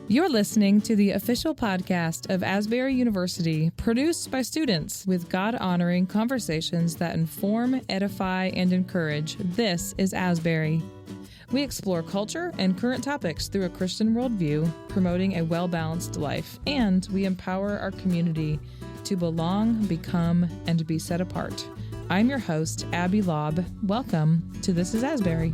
You're listening to the official podcast of Asbury University, produced by students with God-honoring conversations that inform, edify, and encourage. This is Asbury. We explore culture and current topics through a Christian worldview, promoting a well-balanced life, and we empower our community to belong, become, and be set apart. I'm your host, Abby Lobb. Welcome to This is Asbury.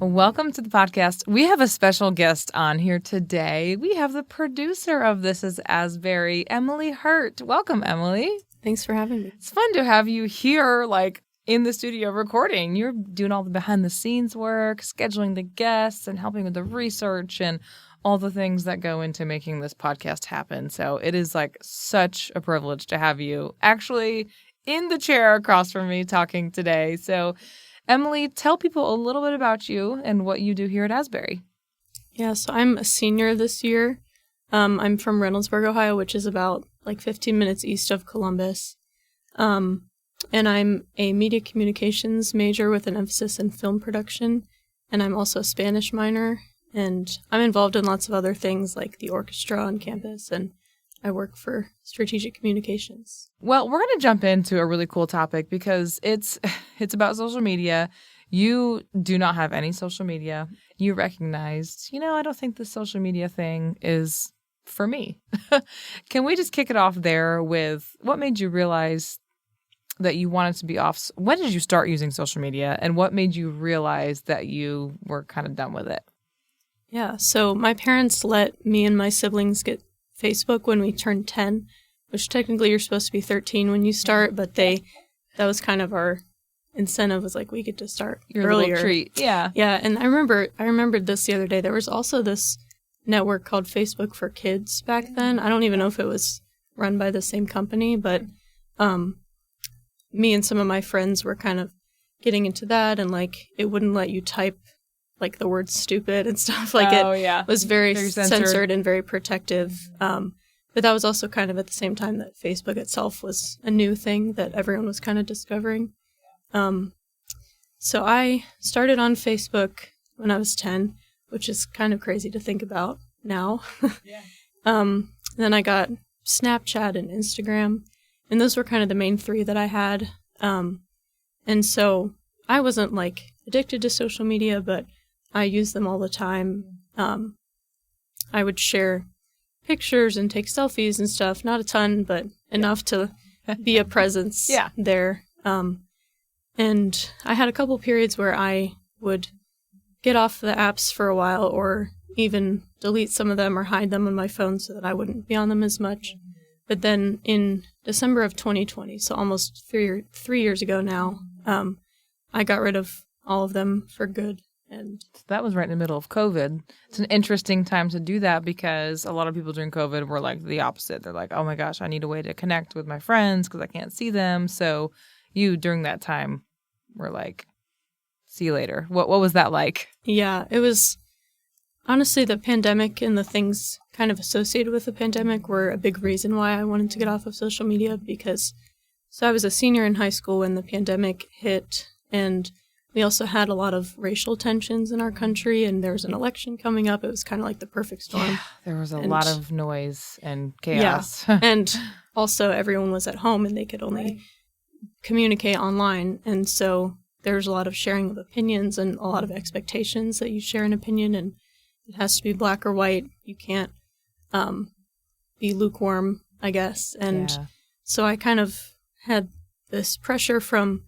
Welcome to the podcast. We have a special guest on here today. We have the producer of This is Asbury, Emily Hurt. Welcome, Emily. Thanks for having me. It's fun to have you here, in the studio recording. You're doing all the behind-the-scenes work, scheduling the guests, and helping with the research and all the things that go into making this podcast happen. So it is such a privilege to have you actually in the chair across from me talking today. So Emily, tell people a little bit about you and what you do here at Asbury. Yeah, so I'm a senior this year. I'm from Reynoldsburg, Ohio, which is about 15 minutes east of Columbus. And I'm a media communications major with an emphasis in film production. And I'm also a Spanish minor. And I'm involved in lots of other things like the orchestra on campus, and I work for strategic communications. Well, we're going to jump into a really cool topic because it's about social media. You do not have any social media. You recognized, I don't think the social media thing is for me. Can we just kick it off there with what made you realize that you wanted to be off? When did you start using social media, and what made you realize that you were kind of done with it? Yeah, so my parents let me and my siblings get Facebook when we turned 10, which technically you're supposed to be 13 when you start, but that was kind of our incentive, was we get to start Your earlier. Little treat. Yeah. Yeah, and I remembered this the other day. There was also this network called Facebook for Kids back then. I don't even know if it was run by the same company, but me and some of my friends were kind of getting into that, and it wouldn't let you type the word stupid and stuff. It was very censored and very protective. But that was also kind of at the same time that Facebook itself was a new thing that everyone was kind of discovering. So I started on Facebook when I was 10, which is kind of crazy to think about now. Then I got Snapchat and Instagram, and those were kind of the main three that I had. And so I wasn't addicted to social media, but I use them all the time. I would share pictures and take selfies and stuff. Not a ton, but enough to be a presence there. And I had a couple periods where I would get off the apps for a while, or even delete some of them or hide them on my phone so that I wouldn't be on them as much. But then in December of 2020, so almost 3 years ago now, I got rid of all of them for good. And that was right in the middle of COVID. It's an interesting time to do that because a lot of people during COVID were the opposite. They're oh my gosh, I need a way to connect with my friends because I can't see them. So you, during that time, were see you later. What was that like? Yeah, it was honestly the pandemic and the things kind of associated with the pandemic were a big reason why I wanted to get off of social media, because I was a senior in high school when the pandemic hit, and we also had a lot of racial tensions in our country, and there was an election coming up. It was kind of the perfect storm. Yeah, there was a lot of noise and chaos. Yeah, and also everyone was at home, and they could only communicate online. And so there's a lot of sharing of opinions and a lot of expectations that you share an opinion, and it has to be black or white. You can't be lukewarm, I guess. And so I kind of had this pressure from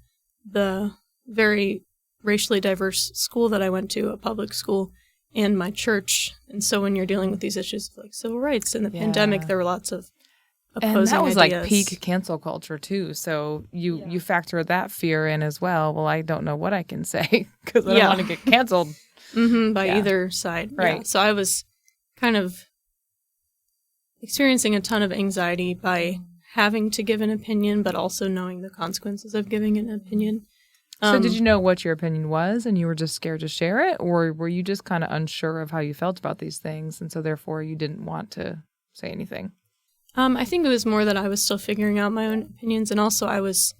the very racially diverse school that I went to, a public school, and my church. And so when you're dealing with these issues of civil rights in the pandemic, there were lots of opposing ideas. And that was ideas. Peak cancel culture too. So you factor that fear in as well. Well, I don't know what I can say because I don't want to get canceled by either side. Right. Yeah. So I was kind of experiencing a ton of anxiety by having to give an opinion, but also knowing the consequences of giving an opinion. So did you know what your opinion was and you were just scared to share it? Or were you just kind of unsure of how you felt about these things and so therefore you didn't want to say anything? I think it was more that I was still figuring out my own opinions, and also I was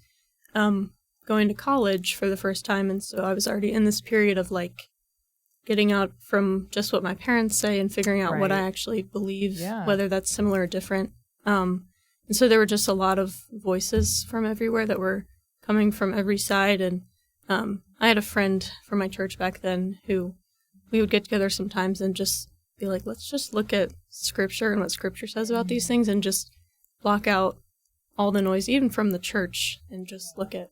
going to college for the first time, and so I was already in this period of like getting out from just what my parents say and figuring out what I actually believe, whether that's similar or different. And so there were just a lot of voices from everywhere that were coming from every side, and I had a friend from my church back then who we would get together sometimes and just be like, let's just look at Scripture and what Scripture says about these things and just block out all the noise, even from the church, and just look at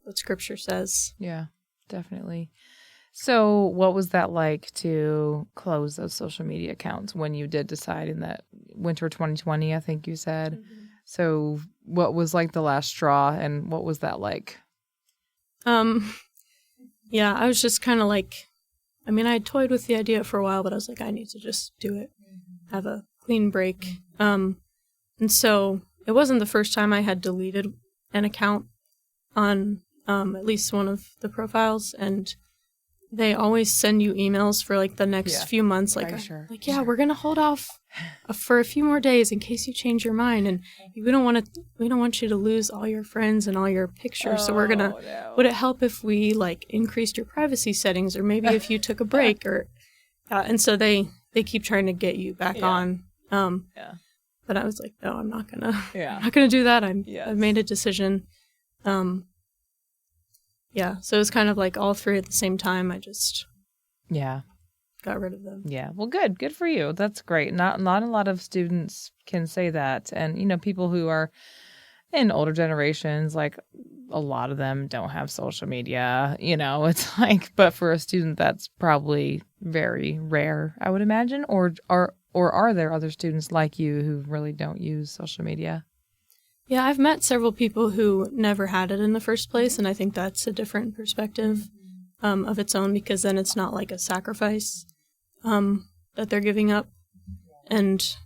what Scripture says. Yeah, definitely. So what was that like to close those social media accounts when you did decide in that winter 2020, I think you said? Mm-hmm. So what was like the last straw, and what was that like? Yeah, I was just kind of like, I mean, I toyed with the idea for a while, but I was like, I need to just do it, have a clean break. And so it wasn't the first time I had deleted an account on at least one of the profiles, and they always send you emails for like the next few months, like, we're gonna hold off for a few more days in case you change your mind, and we don't want you to lose all your friends and all your pictures. So we're gonna. No. Would it help if we like increased your privacy settings, or maybe if you took a break, or and so they keep trying to get you back on. But I was like, no, I'm not gonna. I'm not gonna do that. I've made a decision. So it was kind of like all three at the same time. I just got rid of them. Yeah, well, good for you. That's great. Not a lot of students can say that, and people who are in older generations, like a lot of them don't have social media. It's like, but for a student, that's probably very rare, I would imagine. Or are there other students like you who really don't use social media? Yeah, I've met several people who never had it in the first place, and I think that's a different perspective of its own, because then it's not like a sacrifice that they're giving up. And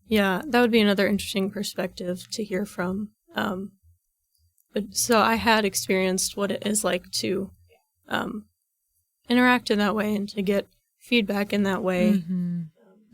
yeah, that would be another interesting perspective to hear from. But so I had experienced what it is like to interact in that way and to get feedback in that way. Mm-hmm.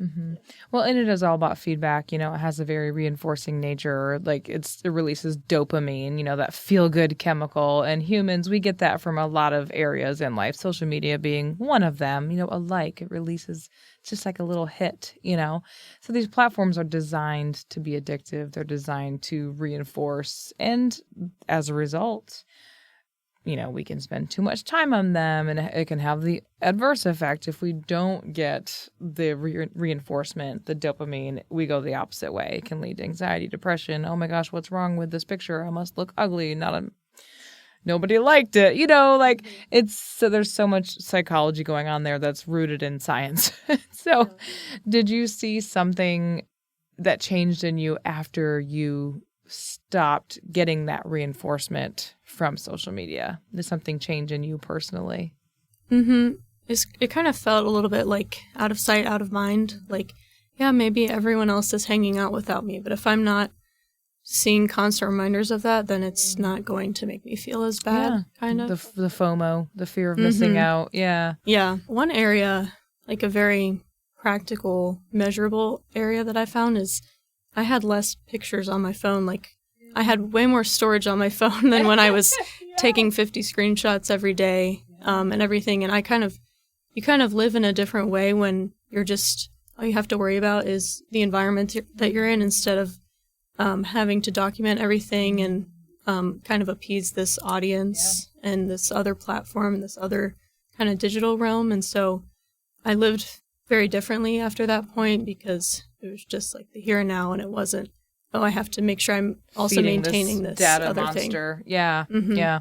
Mm-hmm. Well, and it is all about feedback. It has a very reinforcing nature. Like it releases dopamine, that feel-good chemical. And humans, we get that from a lot of areas in life, social media being one of them. A like, it releases just like a little hit, So these platforms are designed to be addictive. They're designed to reinforce. And as a result, we can spend too much time on them, and it can have the adverse effect. If we don't get the reinforcement, the dopamine, we go the opposite way. It can lead to anxiety, depression. Oh my gosh, what's wrong with this picture? I must look ugly. Nobody liked it. So there's so much psychology going on there that's rooted in science. So did you see something that changed in you after you stopped getting that reinforcement from social media? Did something change in you personally? Mm-hmm. It kind of felt a little bit like out of sight, out of mind. Like, yeah, maybe everyone else is hanging out without me, but if I'm not seeing constant reminders of that, then it's not going to make me feel as bad, kind of. The FOMO, the fear of missing out. Yeah. Yeah. One area, like a very practical, measurable area that I found is I had less pictures on my phone. Like, I had way more storage on my phone than when I was taking 50 screenshots every day and everything. And you kind of live in a different way when you're just, all you have to worry about is the environment that you're in, instead of having to document everything and kind of appease this audience and this other platform, this other kind of digital realm. And so I lived very differently after that point, because it was just like the here and now, and it wasn't, I have to make sure I'm also maintaining this data other monster thing. Yeah. Mm-hmm. Yeah.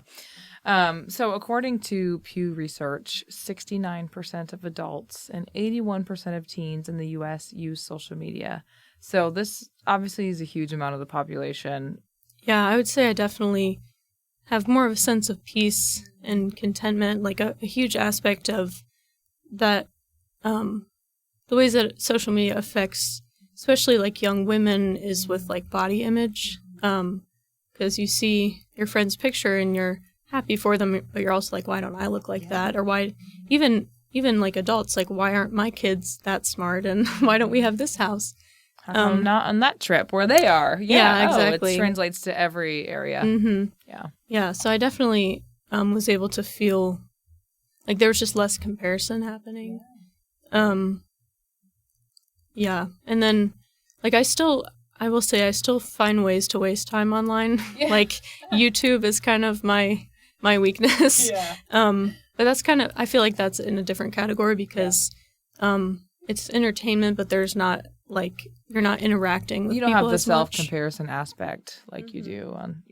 So according to Pew Research, 69% of adults and 81% of teens in the U.S. use social media. So this obviously is a huge amount of the population. Yeah, I would say I definitely have more of a sense of peace and contentment. Like a huge aspect of that, the ways that social media affects, especially like young women, is with like body image. Because you see your friend's picture and you're happy for them, but you're also like, why don't I look like that? Or why, even like adults, like, why aren't my kids that smart? And why don't we have this house? How come not on that trip where they are? Yeah, exactly. It translates to every area. Mm-hmm. Yeah. Yeah, so I definitely was able to feel like there was just less comparison happening. Yeah, and then like I will say I still find ways to waste time online. Yeah. Like YouTube is kind of my weakness. Yeah. But that's kind of, I feel like that's in a different category because it's entertainment, but there's not like you're not interacting with people. You don't have the as much. self-comparison aspect like you do on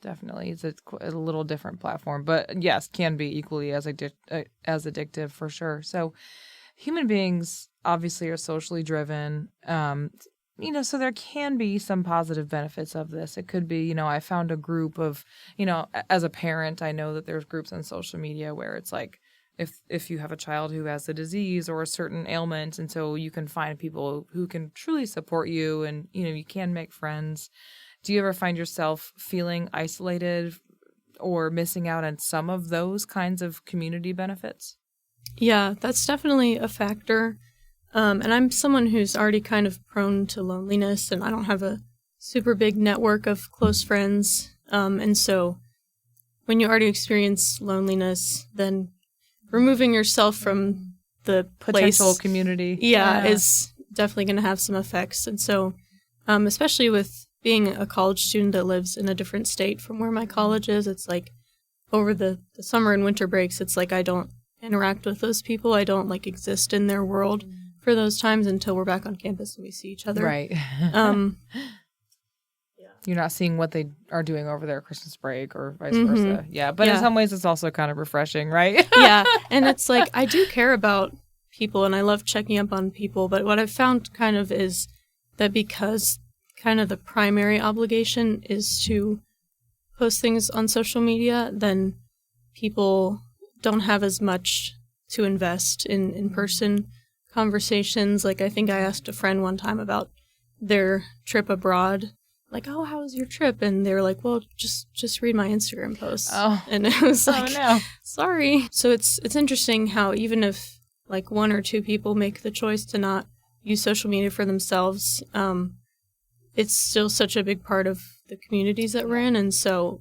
definitely. It's a little different platform, but yes, can be equally as addictive for sure. So human beings obviously are socially driven. So there can be some positive benefits of this. It could be, I found a group of, as a parent, I know that there's groups on social media where it's like, if you have a child who has a disease or a certain ailment, and so you can find people who can truly support you, and, you can make friends. Do you ever find yourself feeling isolated or missing out on some of those kinds of community benefits? Yeah, that's definitely a factor. And I'm someone who's already kind of prone to loneliness, and I don't have a super big network of close friends. And so when you already experience loneliness, then removing yourself from the Potential place, community. is definitely going to have some effects. And so, especially with being a college student that lives in a different state from where my college is, it's like over the summer and winter breaks, it's like I don't interact with those people. I don't like exist in their world for those times until we're back on campus and we see each other. Right. You're not seeing what they are doing over their Christmas break or vice versa. Yeah, but in some ways it's also kind of refreshing, right? Yeah, and it's like I do care about people and I love checking up on people, but what I've found kind of is that because kind of the primary obligation is to post things on social media, then people don't have as much to invest in in-person conversations. Like I think I asked a friend one time about their trip abroad, like, oh, how was your trip? And they were like, well, just read my Instagram posts. Oh. And it was like, no. Sorry. So it's interesting how even if like one or two people make the choice to not use social media for themselves, it's still such a big part of the communities that we're in. And so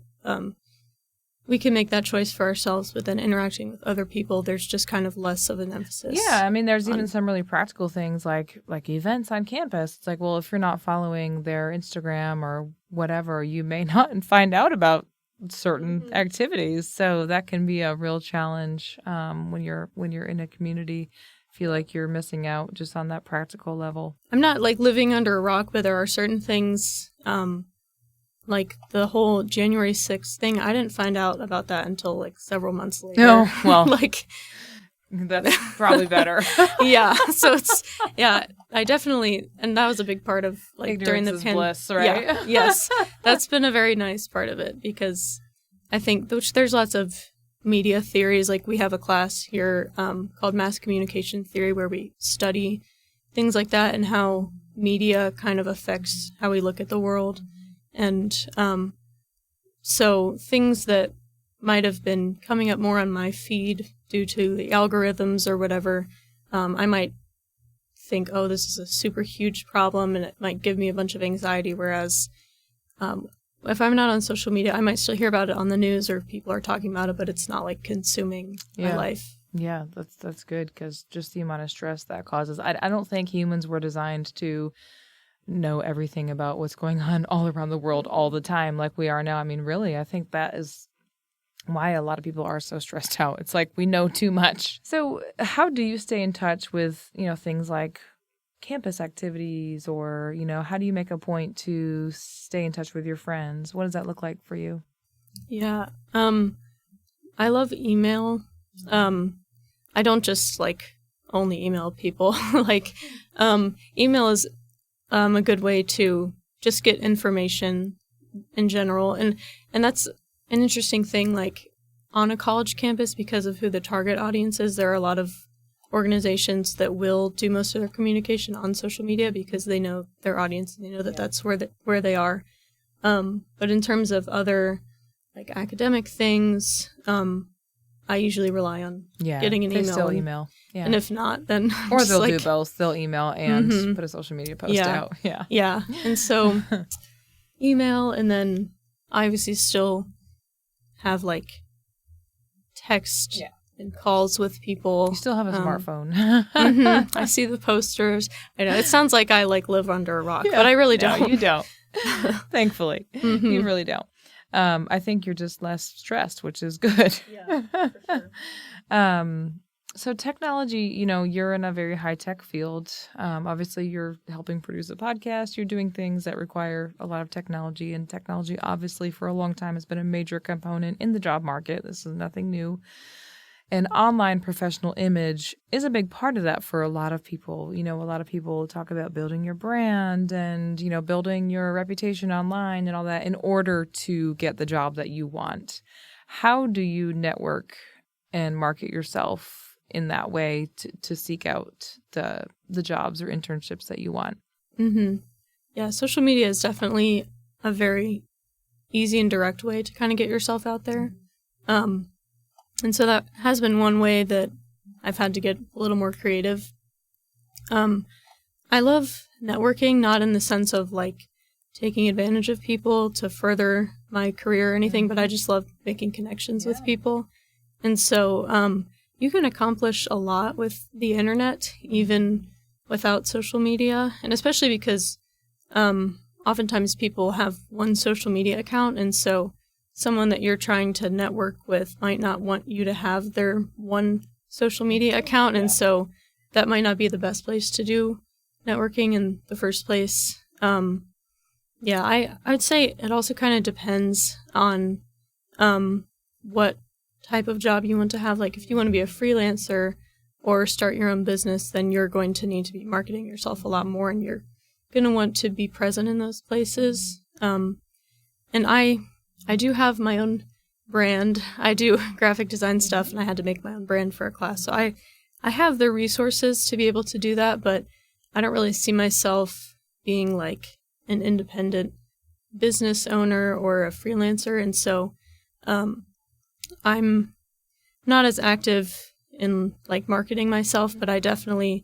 we can make that choice for ourselves, but then interacting with other people, there's just kind of less of an emphasis. Yeah, I mean, there's even some really practical things like events on campus. It's like, well, if you're not following their Instagram or whatever, you may not find out about certain activities. So that can be a real challenge when you're in a community. Feel like you're missing out just on that practical level. I'm not like living under a rock, but there are certain things. Like the whole January 6th thing, I didn't find out about that until like several months later. Oh, well, like that's probably better. Yeah. So I definitely, and that was a big part of like ignorance during the is bliss, right? Yeah, yes. That's been a very nice part of it because I think there's lots of media theories. Like we have a class here called Mass Communication Theory where we study things like that and how media kind of affects how we look at the world. And so things that might have been coming up more on my feed due to the algorithms or whatever, I might think, oh, this is a super huge problem, and it might give me a bunch of anxiety, whereas if I'm not on social media, I might still hear about it on the news or people are talking about it, but it's not like consuming my life. Yeah, that's good because just the amount of stress that causes. I don't think humans were designed to know everything about what's going on all around the world all the time like we are now. I mean, really, I think that is why a lot of people are so stressed out. It's like we know too much. So how do you stay in touch with, things like campus activities or, how do you make a point to stay in touch with your friends? What does that look like for you? Yeah. I love email. I don't just like only email people. Like, email is a good way to just get information in general. And that's an interesting thing, like on a college campus, because of who the target audience is, there are a lot of organizations that will do most of their communication on social media because they know their audience and they know that that's where they are. But in terms of other like academic things, I usually rely on getting an email. Still email. Yeah. And if not, then or they'll do both. They'll email and put a social media post out. Yeah. Yeah. And so email, and then I obviously still have like text and calls with people. You still have a smartphone. I see the posters. I know it sounds like I like live under a rock, but I really don't. No, you don't. Thankfully, you really don't. I think you're just less stressed, which is good. Yeah, for sure. So technology, you're in a very high-tech field. Obviously, you're helping produce a podcast. You're doing things that require a lot of technology. And technology, obviously, for a long time has been a major component in the job market. This is nothing new. And online professional image is a big part of that for a lot of people. A lot of people talk about building your brand and, building your reputation online and all that in order to get the job that you want. How do you network and market yourself in that way to seek out the jobs or internships that you want? Yeah, social media is definitely a very easy and direct way to kind of get yourself out there. And so that has been one way that I've had to get a little more creative. I love networking, not in the sense of like taking advantage of people to further my career or anything, but I just love making connections with people. And so you can accomplish a lot with the internet, even without social media. And especially because oftentimes people have one social media account, and so someone that you're trying to network with might not want you to have their one social media account, and so that might not be the best place to do networking in the first place. I would say it also kind of depends on what type of job you want to have. Like if you want to be a freelancer or start your own business, then you're going to need to be marketing yourself a lot more, and you're going to want to be present in those places. And I do have my own brand. I do graphic design stuff, and I had to make my own brand for a class. So I have the resources to be able to do that, but I don't really see myself being like an independent business owner or a freelancer. And so I'm not as active in like marketing myself, but I definitely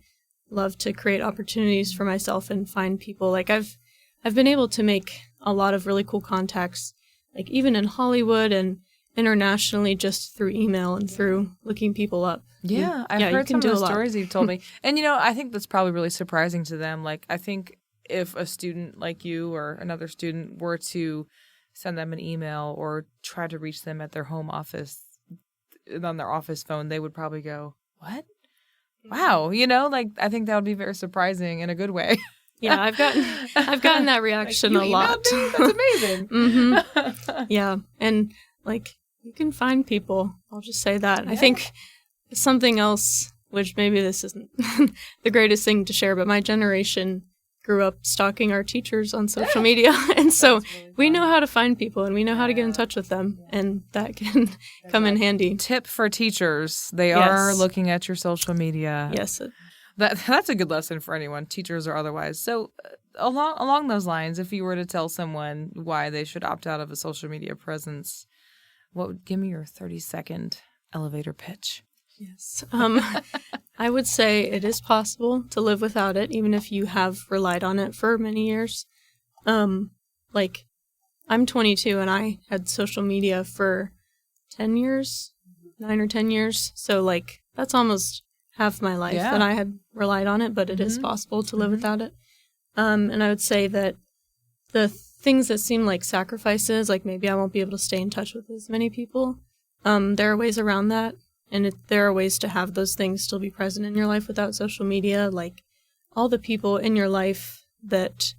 love to create opportunities for myself and find people. Like I've been able to make a lot of really cool contacts, like even in Hollywood and internationally, just through email and through looking people up. Yeah, I've heard some of the stories you've told me. And, I think that's probably really surprising to them. Like, I think if a student like you or another student were to send them an email or try to reach them at their home office, on their office phone, they would probably go, what? Wow. I think that would be very surprising in a good way. Yeah, I've gotten that reaction a lot. That's amazing. Yeah, and like you can find people. I'll just say that. Yeah. I think something else, which maybe this isn't the greatest thing to share, but my generation grew up stalking our teachers on social media, and so really we know how to find people and we know how to get in touch with them, and that can come in handy. Tip for teachers: they are looking at your social media. Yes. That's a good lesson for anyone, teachers or otherwise. So along those lines, if you were to tell someone why they should opt out of a social media presence, give me your 30-second elevator pitch. Yes. I would say it is possible to live without it, even if you have relied on it for many years. Like, I'm 22 and I had social media for 10 years, 9 or 10 years. So, like, that's almost half my life that I had relied on it, but it is possible to live without it. And I would say that the things that seem like sacrifices, like maybe I won't be able to stay in touch with as many people, there are ways around that. And there are ways to have those things still be present in your life without social media. Like all the people in your life that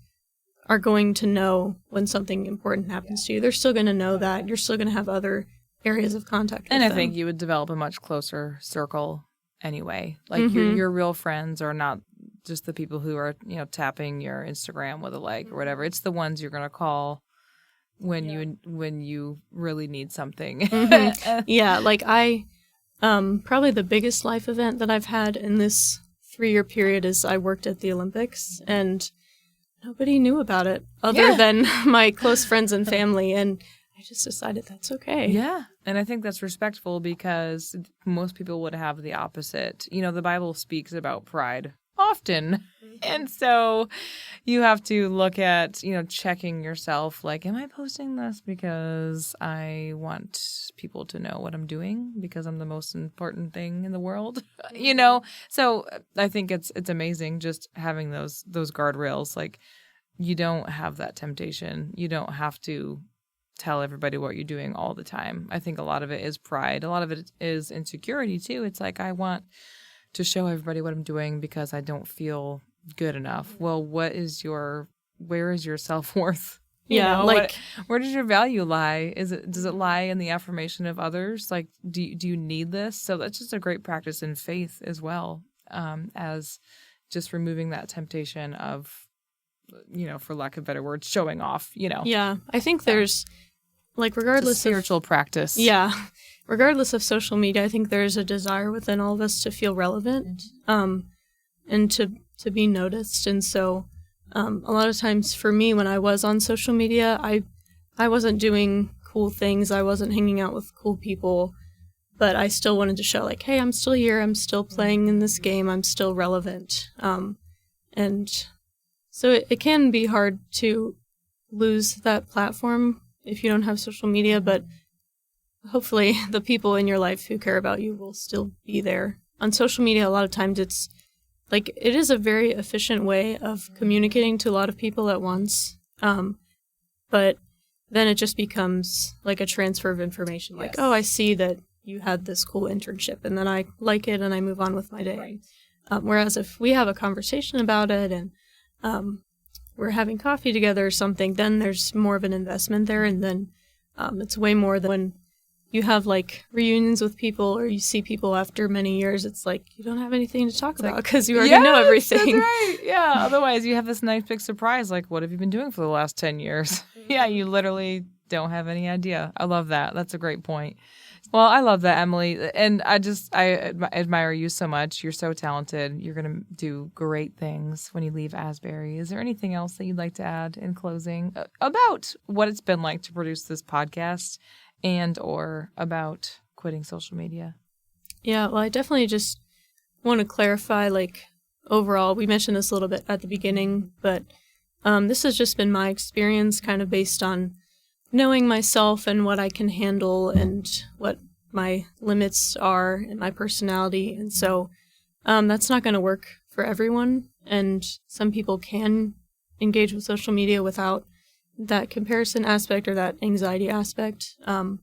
are going to know when something important happens to you, they're still going to know that. You're still going to have other areas of contact with them. And I think you would develop a much closer circle anyway. Like your real friends are not just the people who are, tapping your Instagram with a like or whatever. It's the ones you're going to call when you really need something. Yeah, like probably the biggest life event that I've had in this 3-year period is I worked at the Olympics, and nobody knew about it other than my close friends and family. And I just decided that's okay. Yeah. And I think that's respectful because most people would have the opposite. You know, the Bible speaks about pride often. And so you have to look at, you know, checking yourself, like, am I posting this because I want people to know what I'm doing because I'm the most important thing in the world? You know? So I think it's amazing just having those guardrails. Like, you don't have that temptation. You don't have to tell everybody what you're doing all the time. I think a lot of it is pride. A lot of it is insecurity too. It's like, I want to show everybody what I'm doing because I don't feel good enough. Well, where is your self-worth? Yeah, like, where does your value lie? Does it lie in the affirmation of others? Like, do you need this? So that's just a great practice in faith as well, as just removing that temptation of, you know, for lack of better words, showing off, you know. Yeah, I think there's, like, regardless it's a spiritual practice. Yeah, regardless of social media, I think there's a desire within all of us to feel relevant, and to be noticed. And so a lot of times for me, when I was on social media, I wasn't doing cool things. I wasn't hanging out with cool people, but I still wanted to show, like, hey, I'm still here. I'm still playing in this game. I'm still relevant. And so it can be hard to lose that platform if you don't have social media, but hopefully the people in your life who care about you will still be there. On social media, a lot of times it's like, it is a very efficient way of communicating to a lot of people at once. But then it just becomes like a transfer of information. Like, oh, I see that you had this cool internship, and then I like it and I move on with my day. Right. Whereas if we have a conversation about it and we're having coffee together or something, then there's more of an investment there. And then it's way more than when you have, like, reunions with people or you see people after many years. It's like you don't have anything to talk about because you already know everything. That's right. Yeah. Otherwise, you have this nice big surprise. Like, what have you been doing for the last 10 years? Yeah, you literally don't have any idea. I love that. That's a great point. Well, I love that, Emily. And I admire you so much. You're so talented. You're going to do great things when you leave Asbury. Is there anything else that you'd like to add in closing about what it's been like to produce this podcast and or about quitting social media? Yeah, well, I definitely just want to clarify, like, overall, we mentioned this a little bit at the beginning, but this has just been my experience kind of based on knowing myself and what I can handle and what my limits are in my personality. And so that's not going to work for everyone. And some people can engage with social media without that comparison aspect or that anxiety aspect. And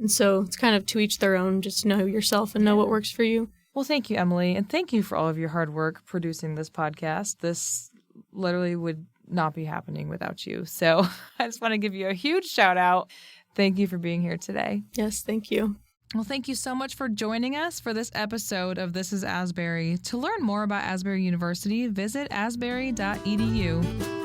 so it's kind of to each their own. Just know yourself and know what works for you. Well, thank you, Emily. And thank you for all of your hard work producing this podcast. This literally would not be happening without you. So I just want to give you a huge shout out. Thank you for being here today. Yes, thank you. Well, thank you so much for joining us for this episode of This is Asbury. To learn more about Asbury University, visit asbury.edu.